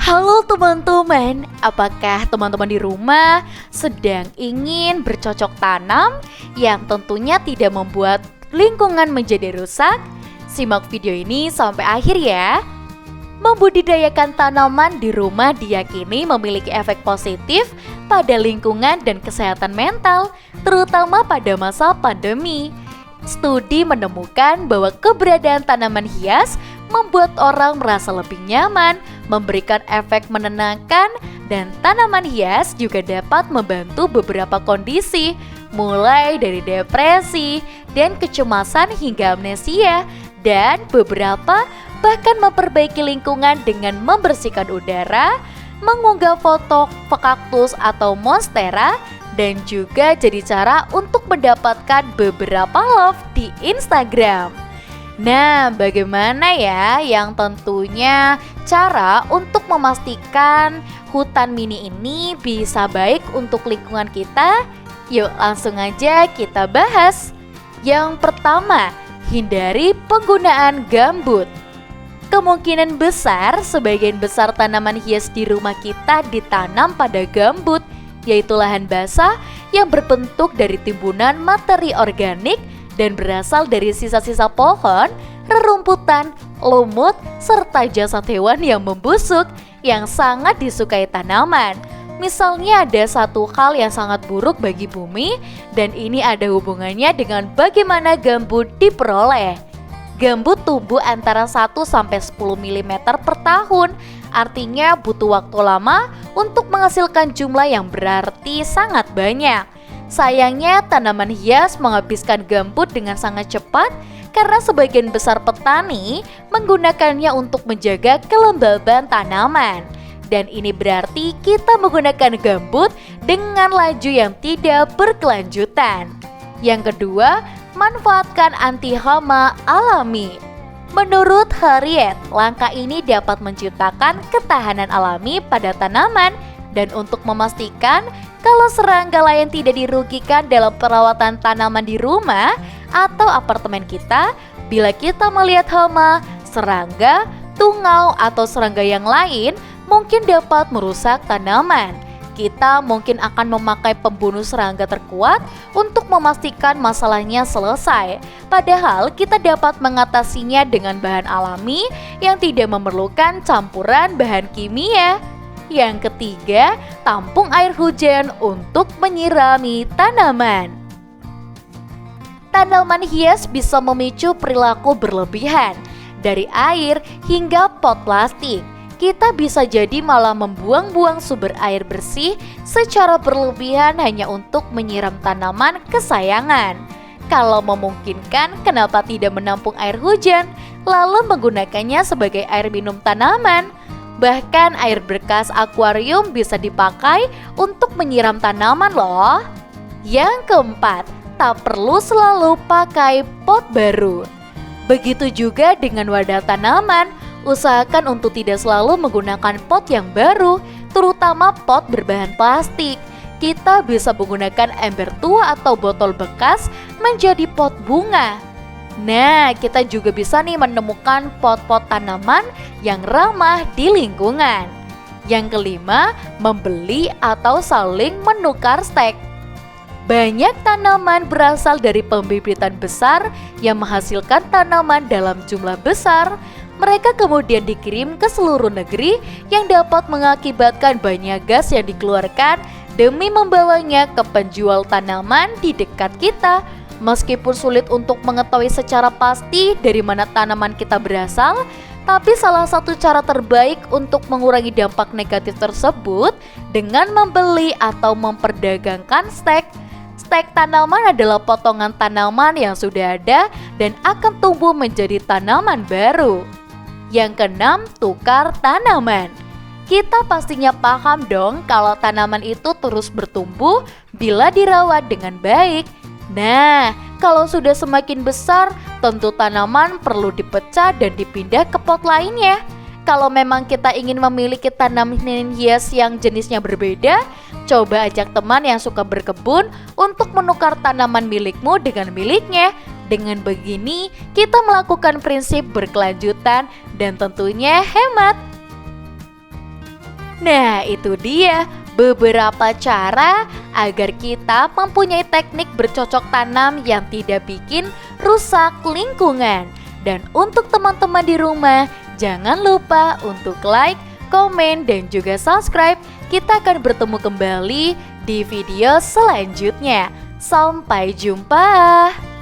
Halo teman-teman, apakah teman-teman di rumah sedang ingin bercocok tanam yang tentunya tidak membuat lingkungan menjadi rusak? Simak video ini sampai akhir ya. Membudidayakan tanaman di rumah diyakini memiliki efek positif pada lingkungan dan kesehatan mental, terutama pada masa pandemi. Studi menemukan bahwa keberadaan tanaman hias membuat orang merasa lebih nyaman, memberikan efek menenangkan, dan tanaman hias juga dapat membantu beberapa kondisi, mulai dari depresi dan kecemasan hingga amnesia, dan beberapa bahkan memperbaiki lingkungan dengan membersihkan udara, mengunggah foto kaktus atau monstera, dan juga jadi cara untuk mendapatkan beberapa love di Instagram. Nah, bagaimana ya yang tentunya cara untuk memastikan hutan mini ini bisa baik untuk lingkungan kita? Yuk langsung aja kita bahas. Yang pertama, hindari penggunaan gambut. Kemungkinan besar sebagian besar tanaman hias di rumah kita ditanam pada gambut, yaitu lahan basah yang berbentuk dari timbunan materi organik dan berasal dari sisa-sisa pohon, rerumputan, lumut, serta jasad hewan yang membusuk yang sangat disukai tanaman. Misalnya ada satu hal yang sangat buruk bagi bumi, dan ini ada hubungannya dengan bagaimana gambut diperoleh. Gambut tumbuh antara 1-10 mm per tahun, artinya butuh waktu lama untuk menghasilkan jumlah yang berarti sangat banyak. Sayangnya tanaman hias menghabiskan gambut dengan sangat cepat karena sebagian besar petani menggunakannya untuk menjaga kelembaban tanaman. Dan ini berarti kita menggunakan gambut dengan laju yang tidak berkelanjutan. Yang kedua, manfaatkan anti hama alami. Menurut Harriet, langkah ini dapat menciptakan ketahanan alami pada tanaman dan untuk memastikan kalau serangga lain tidak dirugikan dalam perawatan tanaman di rumah atau apartemen kita, bila kita melihat hama, serangga, tungau atau serangga yang lain mungkin dapat merusak tanaman. Kita mungkin akan memakai pembunuh serangga terkuat untuk memastikan masalahnya selesai. Padahal kita dapat mengatasinya dengan bahan alami yang tidak memerlukan campuran bahan kimia. Yang ketiga, tampung air hujan untuk menyirami tanaman. Tanaman hias bisa memicu perilaku berlebihan, dari air hingga pot plastik. Kita bisa jadi malah membuang-buang sumber air bersih secara berlebihan hanya untuk menyiram tanaman kesayangan. Kalau memungkinkan, kenapa tidak menampung air hujan, lalu menggunakannya sebagai air minum tanaman? Bahkan air bekas akuarium bisa dipakai untuk menyiram tanaman loh. Yang keempat, tak perlu selalu pakai pot baru. Begitu juga dengan wadah tanaman. Usahakan untuk tidak selalu menggunakan pot yang baru, terutama pot berbahan plastik. Kita bisa menggunakan ember tua atau botol bekas menjadi pot bunga. Nah, kita juga bisa nih menemukan pot-pot tanaman yang ramah di lingkungan. Yang kelima, membeli atau saling menukar stek. Banyak tanaman berasal dari pembibitan besar yang menghasilkan tanaman dalam jumlah besar. Mereka kemudian dikirim ke seluruh negeri yang dapat mengakibatkan banyak gas yang dikeluarkan demi membawanya ke penjual tanaman di dekat kita. Meskipun sulit untuk mengetahui secara pasti dari mana tanaman kita berasal, tapi salah satu cara terbaik untuk mengurangi dampak negatif tersebut dengan membeli atau memperdagangkan stek. Stek tanaman adalah potongan tanaman yang sudah ada dan akan tumbuh menjadi tanaman baru. Yang keenam, tukar tanaman. Kita pastinya paham dong kalau tanaman itu terus bertumbuh bila dirawat dengan baik. Nah, kalau sudah semakin besar, tentu tanaman perlu dipecah dan dipindah ke pot lainnya. Kalau memang kita ingin memiliki tanaman hias yang jenisnya berbeda, coba ajak teman yang suka berkebun untuk menukar tanaman milikmu dengan miliknya. Dengan begini, kita melakukan prinsip berkelanjutan dan tentunya hemat. Nah, itu dia beberapa cara agar kita mempunyai teknik bercocok tanam yang tidak bikin rusak lingkungan. Dan untuk teman-teman di rumah, jangan lupa untuk like, komen, dan juga subscribe. Kita akan bertemu kembali di video selanjutnya. Sampai jumpa.